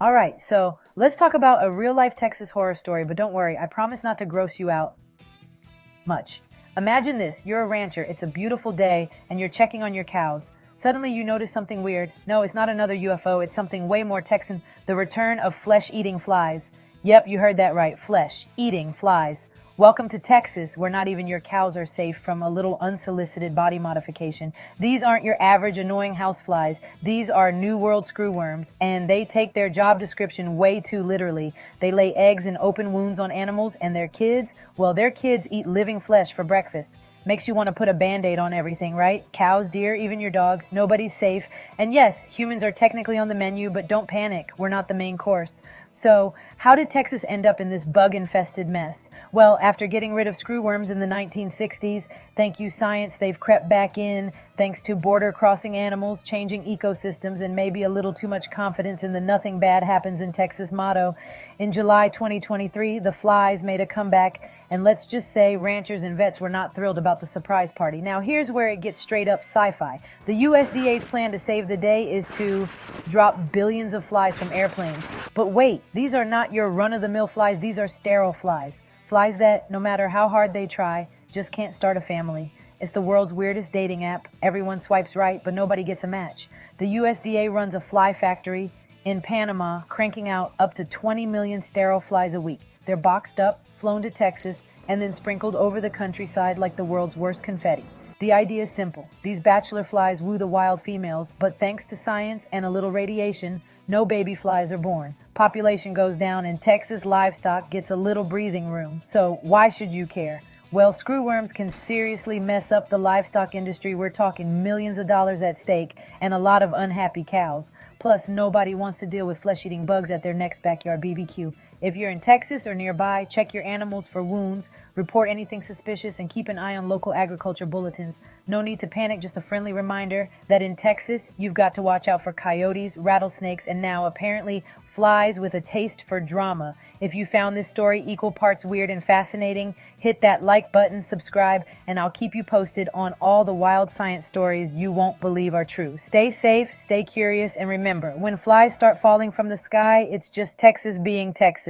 All right, so let's talk about a real life Texas horror story, but don't worry, I promise not to gross you out much. Imagine this, you're a rancher, it's a beautiful day, and you're checking on your cows. Suddenly you notice something weird. No, it's not another UFO, it's something way more Texan, the return of flesh eating flies. Yep, you heard that right, flesh eating flies. Welcome to Texas, where not even your cows are safe from a little unsolicited body modification. These aren't your average annoying houseflies. These are New World screwworms, and they take their job description way too literally. They lay eggs in open wounds on animals, and their kids, well, their kids eat living flesh for breakfast. Makes you want to put a band-aid on everything, right? Cows, deer, even your dog. Nobody's safe. And yes, humans are technically on the menu, but don't panic. We're not the main course. So, how did Texas end up in this bug-infested mess? Well, after getting rid of screwworms in the 1960s, thank you science, they've crept back in, thanks to border-crossing animals, changing ecosystems, and maybe a little too much confidence in the nothing bad happens in Texas motto. In July 2023, the flies made a comeback, and let's just say ranchers and vets were not thrilled about the surprise party. Now, here's where it gets straight up sci-fi. The USDA's plan to save the day is to drop billions of flies from airplanes. But wait, these are not your run-of-the-mill flies, these are sterile flies. Flies that, no matter how hard they try, just can't start a family. It's the world's weirdest dating app. Everyone swipes right, but nobody gets a match. The USDA runs a fly factory in Panama, cranking out up to 20 million sterile flies a week. They're boxed up, flown to Texas, and then sprinkled over the countryside like the world's worst confetti. The idea is simple. These bachelor flies woo the wild females, but thanks to science and a little radiation, no baby flies are born. Population goes down and Texas livestock gets a little breathing room. So why should you care? Well, screwworms can seriously mess up the livestock industry. We're talking millions of dollars at stake and a lot of unhappy cows. Plus, nobody wants to deal with flesh-eating bugs at their next backyard BBQ. If you're in Texas or nearby, check your animals for wounds, report anything suspicious, and keep an eye on local agriculture bulletins. No need to panic, just a friendly reminder that in Texas, you've got to watch out for coyotes, rattlesnakes, and now apparently flies with a taste for drama. If you found this story equal parts weird and fascinating, hit that like button, subscribe, and I'll keep you posted on all the wild science stories you won't believe are true. Stay safe, stay curious, and remember, when flies start falling from the sky, it's just Texas being Texas.